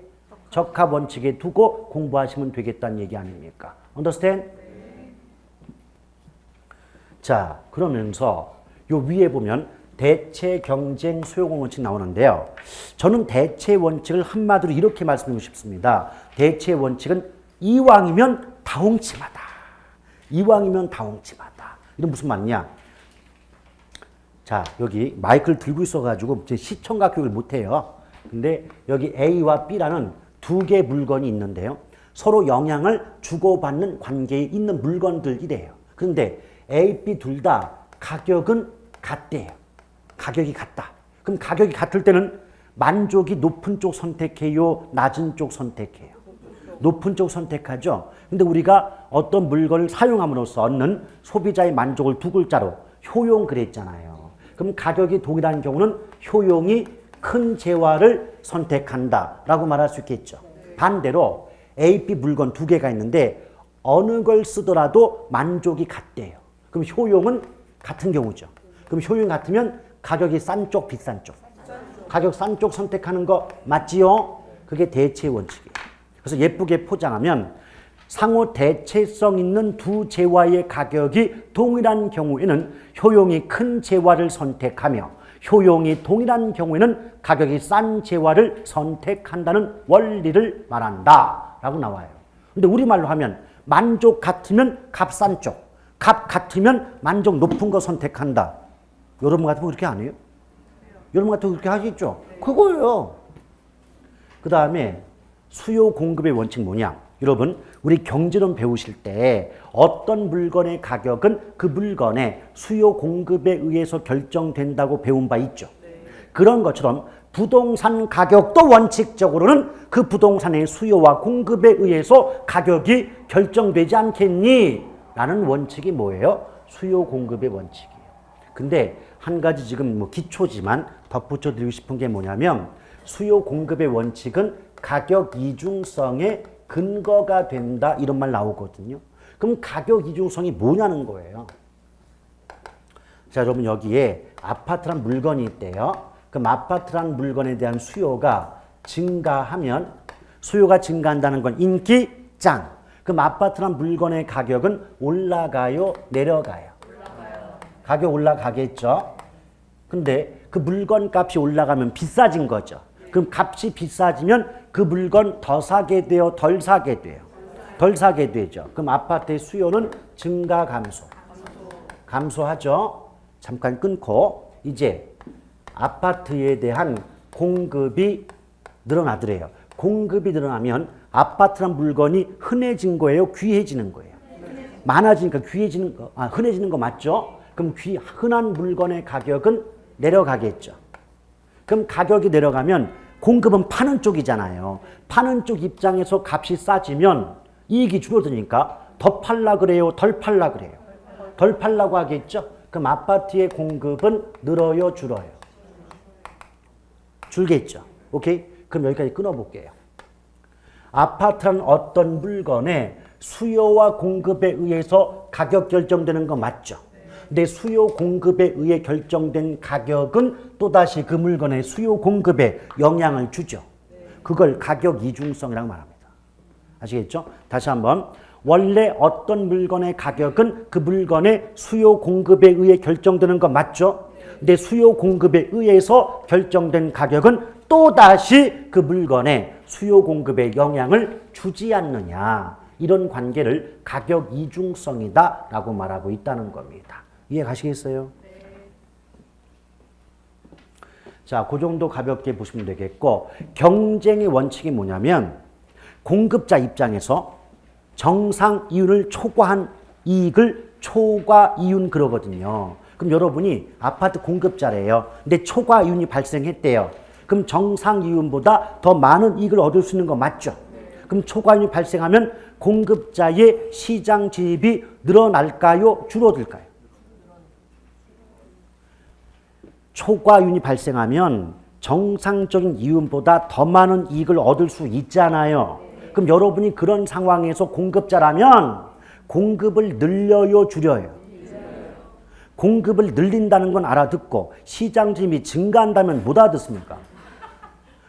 Speaker 1: 적합 원칙에 두고 공부하시면 되겠다는 얘기 아닙니까? Understand? 자, 그러면서 요 위에 보면 대체 경쟁 수요공 원칙 나오는데요. 저는 대체 원칙을 한마디로 이렇게 말씀드리고 싶습니다. 대체 원칙은 이왕이면 다홍치마다. 이왕이면 다홍치마다. 이건 무슨 말이냐? 자, 여기 마이크를 들고 있어가지고 제 시청각 교육을 못해요. 근데 여기 A와 B라는 두 개의 물건이 있는데요. 서로 영향을 주고받는 관계에 있는 물건들이래요. 그런데 A, B 둘 다 가격은 같대요. 가격이 같다. 그럼 가격이 같을 때는 만족이 높은 쪽 선택해요? 낮은 쪽 선택해요? 높은 쪽 선택하죠. 근데 우리가 어떤 물건을 사용함으로써 얻는 소비자의 만족을 두 글자로 효용 그랬잖아요. 그럼 가격이 동일한 경우는 효용이 큰 재화를 선택한다라고 말할 수 있겠죠. 반대로 A, B 물건 두 개가 있는데 어느 걸 쓰더라도 만족이 같대요. 그럼 효용은 같은 경우죠. 그럼 효용이 같으면 가격이 싼 쪽, 비싼 쪽. 가격 싼 쪽 선택하는 거 맞지요? 그게 대체 원칙이에요. 그래서 예쁘게 포장하면 상호 대체성 있는 두 재화의 가격이 동일한 경우에는 효용이 큰 재화를 선택하며 효용이 동일한 경우에는 가격이 싼 재화를 선택한다는 원리를 말한다 라고 나와요. 근데 우리말로 하면 만족 같으면 값 싼 쪽, 값 같으면 만족 높은 거 선택한다. 여러분 같으면 그렇게 안 해요? 여러분 같으면 그렇게 하시죠? 그거예요. 그 다음에 수요 공급의 원칙 뭐냐? 여러분 우리 경제론 배우실 때 어떤 물건의 가격은 그 물건의 수요 공급에 의해서 결정된다고 배운 바 있죠. 그런 것처럼 부동산 가격도 원칙적으로는 그 부동산의 수요와 공급에 의해서 가격이 결정되지 않겠니? 라는 원칙이 뭐예요? 수요 공급의 원칙이에요. 근데 한 가지 지금 뭐 기초지만 덧붙여 드리고 싶은 게 뭐냐면 수요 공급의 원칙은 가격 이중성의 근거가 된다 이런 말 나오거든요. 그럼 가격 이중성이 뭐냐는 거예요. 자, 여러분 여기에 아파트란 물건이 있대요. 그럼 아파트란 물건에 대한 수요가 증가하면 수요가 증가한다는 건 인기 짱. 그럼 아파트란 물건의 가격은 올라가요, 내려가요? 올라가요. 가격 올라가겠죠. 근데 그 물건 값이 올라가면 비싸진 거죠. 그럼 값이 비싸지면 그 물건 더 사게 돼요, 덜 사게 돼요? 덜 사게 되죠. 그럼 아파트의 수요는 증가, 감소? 감소하죠. 잠깐 끊고 이제 아파트에 대한 공급이 늘어나더래요. 공급이 늘어나면 아파트란 물건이 흔해진 거예요, 귀해지는 거예요? 많아지니까 귀해지는 거, 흔해지는 거 맞죠? 그럼 흔한 물건의 가격은 내려가겠죠. 그럼 가격이 내려가면 공급은 파는 쪽이잖아요. 파는 쪽 입장에서 값이 싸지면 이익이 줄어드니까 더 팔라 그래요, 덜 팔라 그래요? 덜 팔라고 하겠죠. 그럼 아파트의 공급은 늘어요, 줄어요? 줄겠죠. 오케이? 그럼 여기까지 끊어볼게요. 아파트는 어떤 물건의 수요와 공급에 의해서 가격 결정되는 거 맞죠? 근데 수요 공급에 의해 결정된 가격은 또다시 그 물건의 수요 공급에 영향을 주죠. 그걸 가격 이중성이라고 말합니다. 아시겠죠? 다시 한번. 원래 어떤 물건의 가격은 그 물건의 수요 공급에 의해 결정되는 거 맞죠? 근데 수요 공급에 의해서 결정된 가격은 또다시 그 물건의 수요 공급에 영향을 주지 않느냐. 이런 관계를 가격 이중성이다라고 말하고 있다는 겁니다. 이해 가시겠어요? 네. 자, 그 정도 가볍게 보시면 되겠고, 경쟁의 원칙이 뭐냐면 공급자 입장에서 정상 이윤을 초과한 이익을 초과 이윤 그러거든요. 그럼 여러분이 아파트 공급자래요. 근데 초과 이윤이 발생했대요. 그럼 정상 이윤보다 더 많은 이익을 얻을 수 있는 거 맞죠? 그럼 초과 이윤이 발생하면 공급자의 시장 진입이 늘어날까요? 줄어들까요? 초과이윤이 발생하면 정상적인 이윤보다 더 많은 이익을 얻을 수 있잖아요. 그럼 여러분이 그런 상황에서 공급자라면 공급을 늘려요, 줄여요? 공급을 늘린다는 건 알아듣고 시장 진입이 증가한다면 못 알아듣습니까?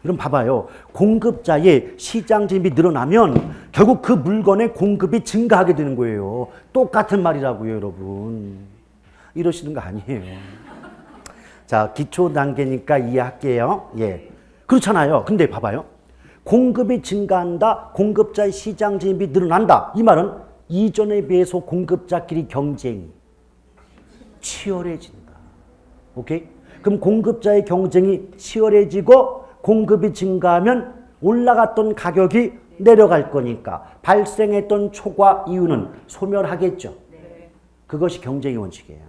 Speaker 1: 그럼 봐봐요. 공급자의 시장 진입이 늘어나면 결국 그 물건의 공급이 증가하게 되는 거예요. 똑같은 말이라고요, 여러분. 이러시는 거 아니에요. 자, 기초 단계니까 이해할게요. 예. 그렇잖아요. 근데 봐봐요. 공급이 증가한다. 공급자의 시장 진입이 늘어난다. 이 말은 이전에 비해서 공급자끼리 경쟁이 치열해진다. 오케이? 그럼 공급자의 경쟁이 치열해지고 공급이 증가하면 올라갔던 가격이 내려갈 거니까 발생했던 초과 이윤은 소멸하겠죠. 그것이 경쟁의 원칙이에요.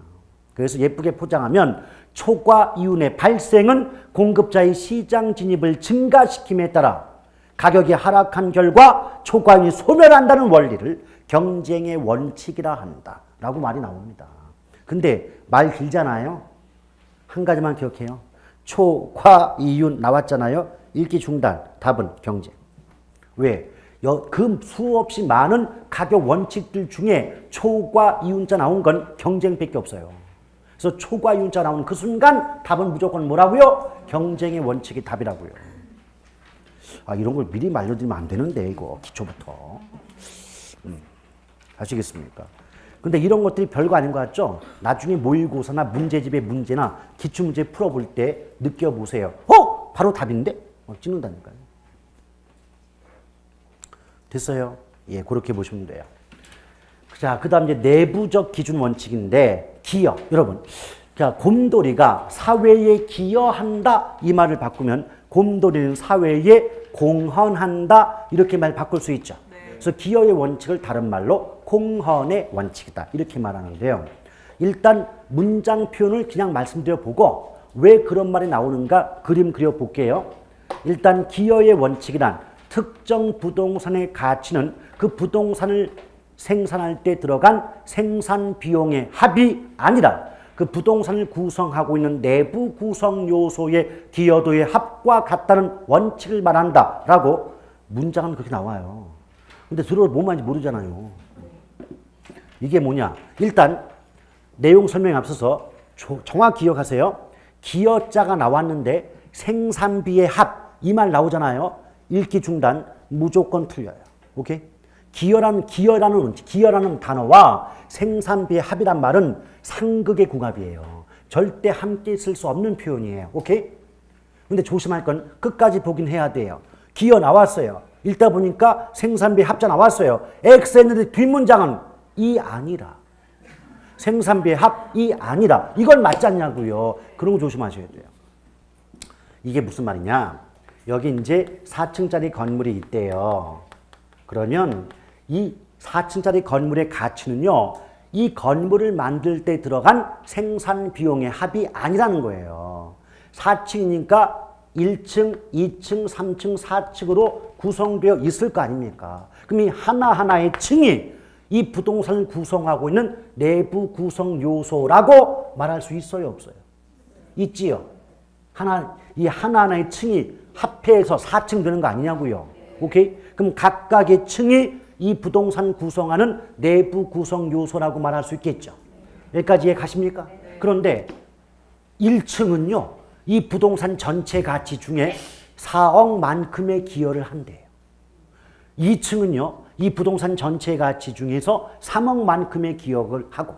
Speaker 1: 그래서 예쁘게 포장하면 초과 이윤의 발생은 공급자의 시장 진입을 증가시킴에 따라 가격이 하락한 결과 초과 이윤이 소멸한다는 원리를 경쟁의 원칙이라 한다 라고 말이 나옵니다. 근데 말 길잖아요. 한 가지만 기억해요. 초과 이윤 나왔잖아요. 읽기 중단. 답은 경쟁. 왜? 그 수없이 많은 가격 원칙들 중에 초과 이윤자 나온 건 경쟁밖에 없어요. 그래서 초과 이윤자 나오는 그 순간 답은 무조건 뭐라고요? 경쟁의 원칙이 답이라고요. 아, 이런 걸 미리 말려드리면 안 되는데 이거 기초부터. 아시겠습니까? 근데 이런 것들이 별거 아닌 것 같죠? 나중에 모의고사나 문제집의 문제나 기출문제 풀어볼 때 느껴보세요. 바로 답인데? 찍는다니까요. 됐어요? 예, 그렇게 보시면 돼요. 자, 그 다음 이제 내부적 기준 원칙인데, 기여. 여러분, 자, 곰돌이가 사회에 기여한다. 이 말을 바꾸면, 곰돌이는 사회에 공헌한다. 이렇게 말 바꿀 수 있죠. 그래서 기여의 원칙을 다른 말로 공헌의 원칙이다. 이렇게 말하는데요. 일단 문장 표현을 그냥 말씀드려 보고, 왜 그런 말이 나오는가 그림 그려 볼게요. 일단 기여의 원칙이란 특정 부동산의 가치는 그 부동산을 생산할 때 들어간 생산 비용의 합이 아니라 그 부동산을 구성하고 있는 내부 구성 요소의 기여도의 합과 같다는 원칙을 말한다라고 문장은 그렇게 나와요. 근데 들어도 뭔 말인지 모르잖아요. 이게 뭐냐? 일단 내용 설명에 앞서서 정확히 기억하세요. 기여자가 나왔는데 생산비의 합 이 말 나오잖아요. 읽기 중단 무조건 틀려요. 오케이? 기여라는 단어와 생산비의 합이란 말은 상극의 궁합이에요. 절대 함께 쓸 수 없는 표현이에요. 오케이? 근데 조심할 건 끝까지 보긴 해야 돼요. 기여 나왔어요. 읽다 보니까 생산비 합자 나왔어요. X 했는데 뒷문장은 이 아니라. 생산비의 합이 아니라. 이걸 맞지 않냐고요. 그런 거 조심하셔야 돼요. 이게 무슨 말이냐? 여기 이제 4층짜리 건물이 있대요. 그러면 이 4층짜리 건물의 가치는요, 이 건물을 만들 때 들어간 생산 비용의 합이 아니라는 거예요. 4층이니까 1층, 2층, 3층, 4층으로 구성되어 있을 거 아닙니까? 그럼 이 하나하나의 층이 이 부동산을 구성하고 있는 내부 구성 요소라고 말할 수 있어요, 없어요? 있지요. 이 하나하나의 층이 합해서 4층 되는 거 아니냐고요. 오케이? 그럼 각각의 층이 이 부동산 구성하는 내부 구성 요소라고 말할 수 있겠죠. 여기까지 이해 가십니까? 그런데 1층은요, 이 부동산 전체 가치 중에 4억만큼의 기여를 한대요. 2층은요, 이 부동산 전체 가치 중에서 3억만큼의 기여를 하고,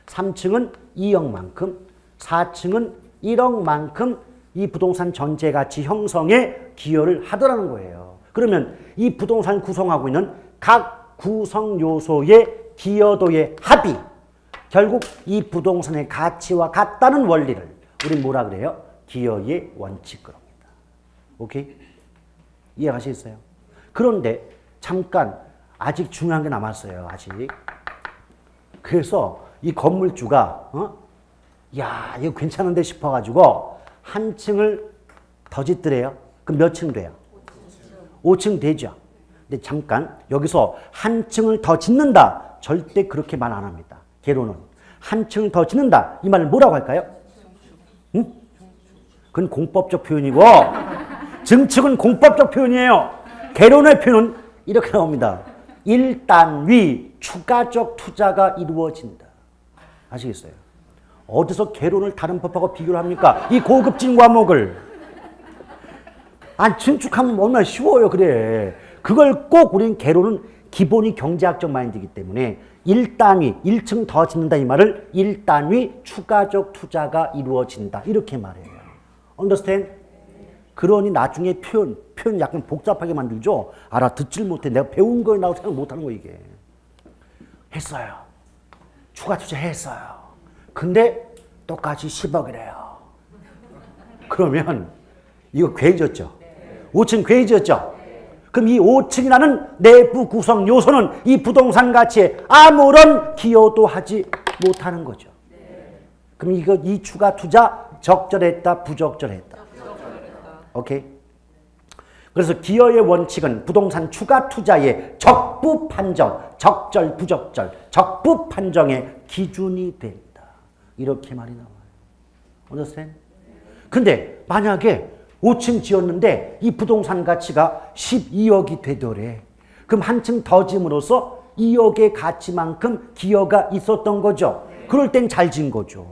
Speaker 1: 3층은 2억만큼, 4층은 1억만큼 이 부동산 전체 가치 형성에 기여를 하더라는 거예요. 그러면 이 부동산을 구성하고 있는 각 구성 요소의 기여도의 합이 결국 이 부동산의 가치와 같다는 원리를 우리 뭐라 그래요? 기여의 원칙 그럽니다. 오케이? 이해가시겠어요? 그런데 잠깐 아직 중요한 게 남았어요. 아직. 그래서 이 건물주가 야, 이거 괜찮은데 싶어가지고 한 층을 더 짓더래요. 그럼 몇 층 돼요? 5층 되죠. 근데 잠깐 여기서 한 층을 더 짓는다. 절대 그렇게 말 안 합니다. 개론은. 한 층을 더 짓는다. 이 말을 뭐라고 할까요? 응? 그건 공법적 표현이고 증축은 공법적 표현이에요. 개론의 표현은 이렇게 나옵니다. 일단위 추가적 투자가 이루어진다. 아시겠어요? 어디서 개론을 다른 법하고 비교를 합니까? 이 고급진 과목을. 증축하면 얼마나 쉬워요. 그래. 그걸 꼭 우리는 개론은 기본이 경제학적 마인드이기 때문에 1단위, 1층 더 짓는다 이 말을 1단위 추가적 투자가 이루어진다. 이렇게 말해요. Understand? 그러니 나중에 표현 약간 복잡하게 만들죠. 알아듣질 못해. 내가 배운 거에 나고 생각 못하는 거 이게. 했어요. 추가 투자 했어요. 근데 똑같이 10억이래요. 그러면 이거 괴해졌죠. 5층 괴해졌죠. 그럼 이 5층이라는 내부 구성 요소는 이 부동산 가치에 아무런 기여도 하지 못하는 거죠. 그럼 이 추가 투자 적절했다, 부적절했다. 오케이. 그래서 기여의 원칙은 부동산 추가 투자의 적부 판정, 적절, 부적절, 적부 판정의 기준이 된다. 이렇게 말이 나와요. understand? 근데 만약에 5층 지었는데 이 부동산 가치가 12억이 되더래. 그럼 한 층 더 지음으로써 2억의 가치만큼 기여가 있었던 거죠. 그럴 땐 잘 지은 거죠.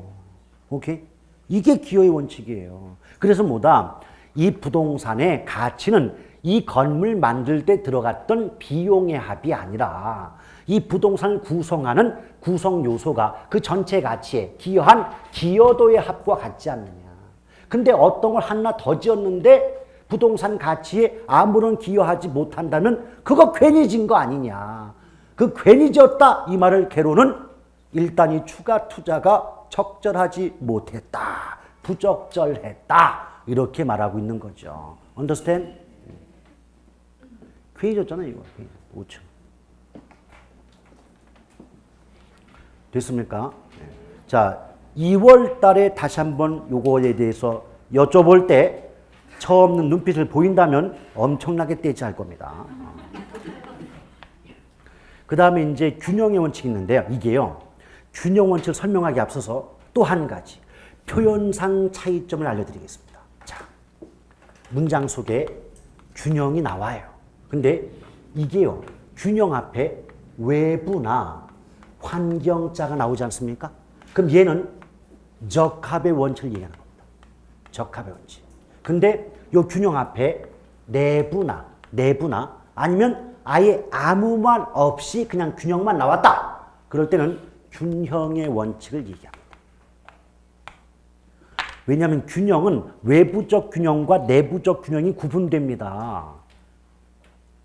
Speaker 1: 오케이? 이게 기여의 원칙이에요. 그래서 뭐다? 이 부동산의 가치는 이 건물 만들 때 들어갔던 비용의 합이 아니라 이 부동산을 구성하는 구성 요소가 그 전체 가치에 기여한 기여도의 합과 같지 않느냐. 근데 어떤 걸 하나 더 지었는데 부동산 가치에 아무런 기여하지 못한다면 그거 괜히 진 거 아니냐. 그 괜히 지었다 이 말을 개로는 일단이 추가 투자가 적절하지 못했다. 부적절했다. 이렇게 말하고 있는 거죠. Understand? 괜히 졌잖아요 이거. 5층. 됐습니까? 자, 2월 달에 다시 한번 요거에 대해서 여쭤볼 때 처음 눈빛을 보인다면 엄청나게 떼지할 겁니다. 그 다음에 이제 균형의 원칙이 있는데요. 이게요. 균형 원칙을 설명하기 앞서서 또 한 가지 표현상 차이점을 알려드리겠습니다. 자, 문장 속에 균형이 나와요. 근데 이게요. 균형 앞에 외부나 환경자가 나오지 않습니까? 그럼 얘는 적합의 원칙을 얘기하는 겁니다. 적합의 원칙. 근데 이 균형 앞에 내부나 아니면 아예 아무 말 없이 그냥 균형만 나왔다. 그럴 때는 균형의 원칙을 얘기합니다. 왜냐하면 균형은 외부적 균형과 내부적 균형이 구분됩니다.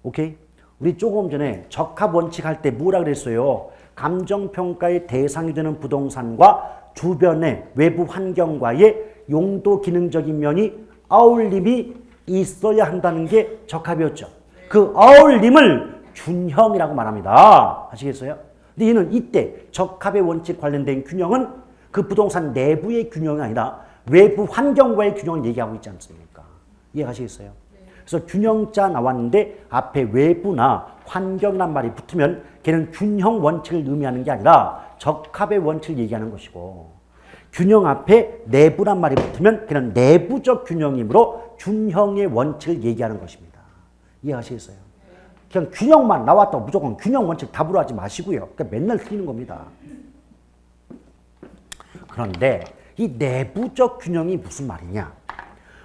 Speaker 1: 오케이? 우리 조금 전에 적합 원칙 할 때 뭐라 그랬어요? 감정평가의 대상이 되는 부동산과 주변의 외부 환경과의 용도 기능적인 면이 어울림이 있어야 한다는 게 적합이었죠. 그 어울림을 균형이라고 말합니다. 아시겠어요? 근데 이는 이때 적합의 원칙 관련된 균형은 그 부동산 내부의 균형이 아니라 외부 환경과의 균형을 얘기하고 있지 않습니까? 이해하시겠어요? 그래서 균형자 나왔는데 앞에 외부나 환경란 말이 붙으면 걔는 균형 원칙을 의미하는 게 아니라 적합의 원칙을 얘기하는 것이고 균형 앞에 내부란 말이 붙으면 걔는 내부적 균형이므로 균형의 원칙을 얘기하는 것입니다. 이해하시겠어요? 그냥 균형만 나왔다고 무조건 균형 원칙 답으로 하지 마시고요. 그러니까 맨날 틀리는 겁니다. 그런데 이 내부적 균형이 무슨 말이냐?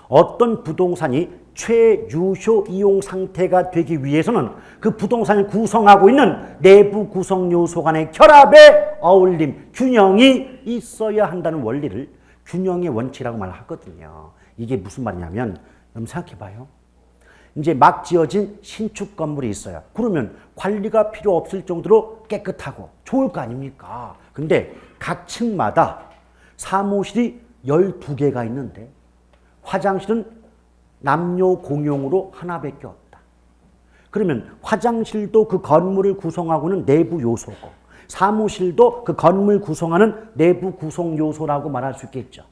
Speaker 1: 어떤 부동산이 최유효 이용 상태가 되기 위해서는 그 부동산을 구성하고 있는 내부 구성 요소 간의 결합의 어울림, 균형이 있어야 한다는 원리를 균형의 원칙이라고 말하거든요. 이게 무슨 말이냐면 여러분 생각해봐요. 이제 막 지어진 신축 건물이 있어요. 그러면 관리가 필요 없을 정도로 깨끗하고 좋을 거 아닙니까? 근데 각 층마다 사무실이 12개가 있는데 화장실은 남녀 공용으로 하나밖에 없다. 그러면 화장실도 그 건물을 구성하고 있는 내부 요소고 사무실도 그 건물 구성하는 내부 구성 요소라고 말할 수 있겠죠.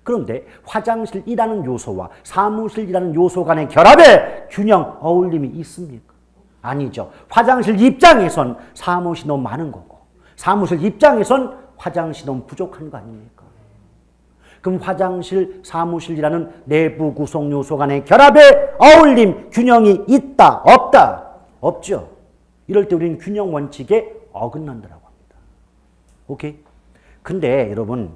Speaker 1: 그런데 화장실이라는 요소와 사무실이라는 요소 간의 결합에 균형, 어울림이 있습니까? 아니죠. 화장실 입장에선 사무실이 너무 많은 거고 사무실 입장에선 화장실이 너무 부족한 거 아닙니까? 그럼 화장실, 사무실이라는 내부 구성 요소 간의 결합에 어울림, 균형이 있다, 없다? 없죠. 이럴 때 우리는 균형 원칙에 어긋난다라고 합니다. 오케이? 근데 여러분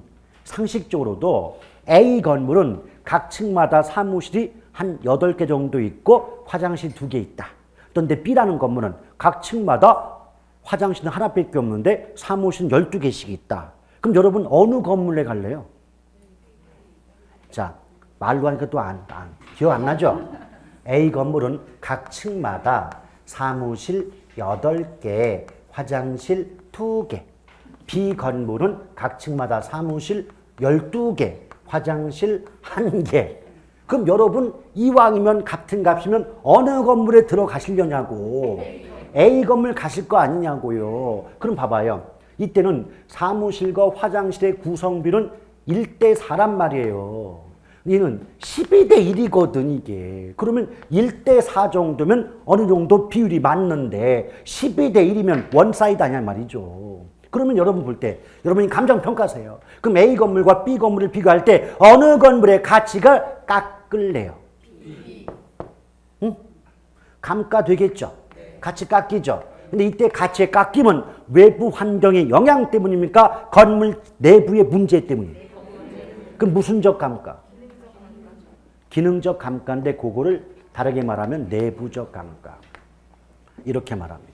Speaker 1: 상식적으로도 A 건물은 각 층마다 사무실이 한 8개 정도 있고 화장실 2개 있다. 그런데 B라는 건물은 각 층마다 화장실은 하나밖에 없는데 사무실은 12개씩 있다. 그럼 여러분 어느 건물에 갈래요? 자, 말로 하니까 또 기억 안 나죠? A 건물은 각 층마다 사무실 8개, 화장실 2개. B 건물은 각 층마다 사무실 12개, 화장실 1개. 그럼 여러분 이왕이면 같은 값이면 어느 건물에 들어가시려냐고. A 건물 가실 거 아니냐고요. 그럼 봐봐요. 이때는 사무실과 화장실의 구성비는 1대4란 말이에요. 얘는 12대1이거든 이게. 그러면 1대4 정도면 어느 정도 비율이 맞는데 12대1이면 원사이드 아니냐 말이죠. 그러면 여러분 볼 때 여러분이 감정평가하세요. 그럼 A 건물과 B 건물을 비교할 때 어느 건물의 가치가 깎을래요? 응? 감가되겠죠. 같이 깎이죠. 근데 이때 가치의 깎임은 외부 환경의 영향 때문입니까? 건물 내부의 문제 때문입니까? 그럼 무슨적 감가? 기능적 감가인데 그거를 다르게 말하면 내부적 감가. 이렇게 말합니다.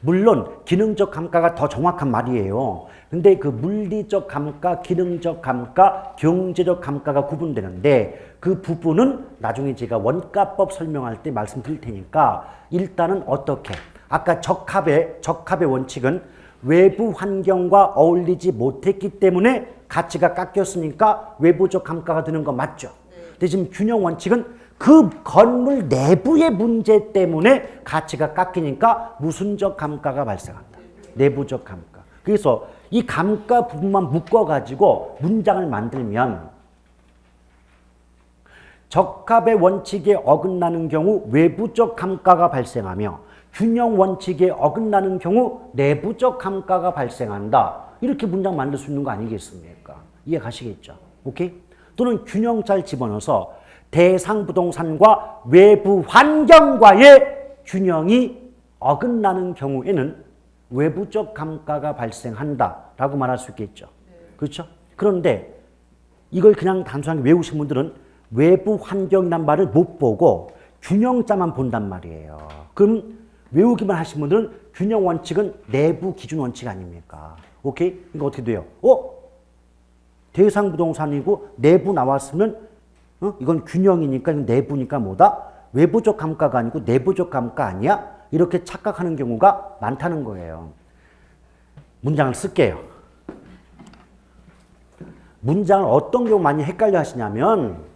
Speaker 1: 물론 기능적 감가가 더 정확한 말이에요. 근데 그 물리적 감가, 기능적 감가, 경제적 감가가 구분되는데 그 부분은 나중에 제가 원가법 설명할 때 말씀드릴 테니까 일단은 어떻게? 아까 적합의 원칙은 외부 환경과 어울리지 못했기 때문에 가치가 깎였으니까 외부적 감가가 드는 거 맞죠? 근데 지금 균형 원칙은 그 건물 내부의 문제 때문에 가치가 깎이니까 무슨적 감가가 발생한다. 내부적 감가. 그래서 이 감가 부분만 묶어가지고 문장을 만들면 적합의 원칙에 어긋나는 경우 외부적 감가가 발생하며 균형 원칙에 어긋나는 경우 내부적 감가가 발생한다. 이렇게 문장 만들 수 있는 거 아니겠습니까? 이해 가시겠죠? 오케이? 또는 균형 잘 집어넣어서 대상 부동산과 외부 환경과의 균형이 어긋나는 경우에는 외부적 감가가 발생한다라고 말할 수 있겠죠. 그렇죠? 그런데 이걸 그냥 단순하게 외우신 분들은 외부 환경이란 말을 못 보고 균형자만 본단 말이에요. 그럼 외우기만 하신 분들은 균형 원칙은 내부 기준 원칙 아닙니까? 오케이? 이거 어떻게 돼요? 대상 부동산이고 내부 나왔으면 이건 균형이니까 이건 내부니까 뭐다? 외부적 감가가 아니고 내부적 감가 아니야? 이렇게 착각하는 경우가 많다는 거예요. 문장을 쓸게요. 문장을 어떤 경우 많이 헷갈려 하시냐면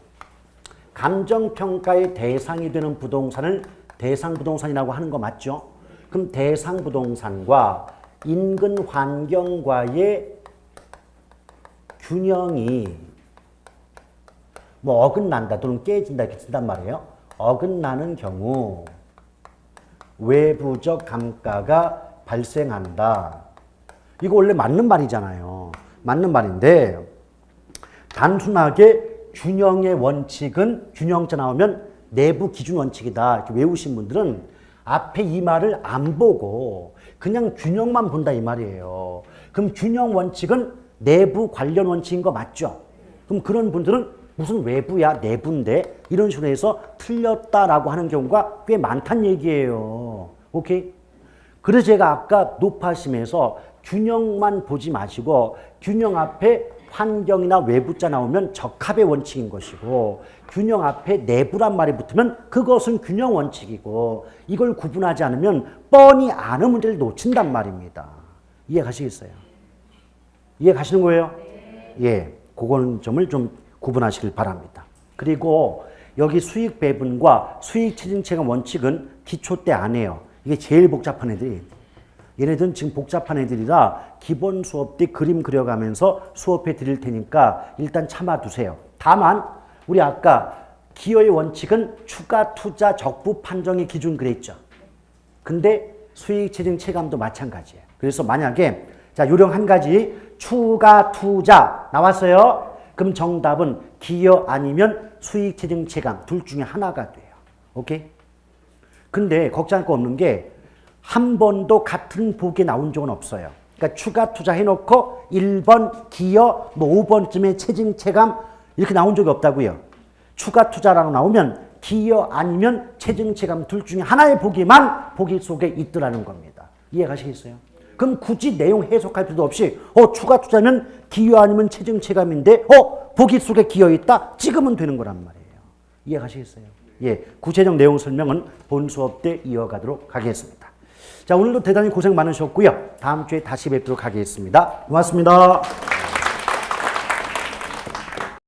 Speaker 1: 감정평가의 대상이 되는 부동산을 대상 부동산이라고 하는 거 맞죠? 그럼 대상 부동산과 인근 환경과의 균형이 뭐 어긋난다 또는 깨진다 이렇게 쓴단 말이에요. 어긋나는 경우 외부적 감가가 발생한다. 이거 원래 맞는 말이잖아요. 맞는 말인데 단순하게 균형의 원칙은 균형자 나오면 내부 기준 원칙이다 이렇게 외우신 분들은 앞에 이 말을 안 보고 그냥 균형만 본다 이 말이에요. 그럼 균형 원칙은 내부 관련 원칙인 거 맞죠? 그럼 그런 분들은 무슨 외부야 내부인데 이런 식으로 해서 틀렸다라고 하는 경우가 꽤 많다는 얘기예요. 오케이? 그래서 제가 아까 높아심에서 균형만 보지 마시고 균형 앞에 환경이나 외부자 나오면 적합의 원칙인 것이고 균형 앞에 내부란 말이 붙으면 그것은 균형 원칙이고 이걸 구분하지 않으면 뻔히 아는 문제를 놓친단 말입니다. 이해 가시겠어요? 이해 가시는 거예요? 예, 그건 점을 좀 구분하시길 바랍니다. 그리고 여기 수익 배분과 수익 체증체감 원칙은 기초 때 안 해요. 이게 제일 복잡한 애들이. 얘네들은 지금 복잡한 애들이라 기본 수업 때 그림 그려가면서 수업해 드릴 테니까 일단 참아두세요. 다만 우리 아까 기여의 원칙은 추가 투자 적부 판정의 기준 그랬죠. 근데 수익 체증 체감도 마찬가지예요. 그래서 만약에 자 요령 한 가지 추가 투자 나왔어요. 그럼 정답은 기여 아니면 수익 체증 체감 둘 중에 하나가 돼요. 오케이? 근데 걱정할 거 없는 게 한 번도 같은 보기에 나온 적은 없어요. 그러니까 추가 투자 해놓고 1번 기여 뭐 5번쯤에 체증 체감 이렇게 나온 적이 없다고요. 추가 투자라고 나오면 기여 아니면 체증 체감 둘 중에 하나의 보기만 보기 속에 있더라는 겁니다. 이해가시겠어요? 그럼 굳이 내용 해석할 필요도 없이 추가 투자면 기여 아니면 체증 체감인데 보기 속에 기여 있다 찍으면 되는 거란 말이에요. 이해가시겠어요? 예, 구체적 내용 설명은 본 수업 때 이어가도록 하겠습니다. 자, 오늘도 대단히 고생 많으셨고요. 다음 주에 다시 뵙도록 하겠습니다. 고맙습니다.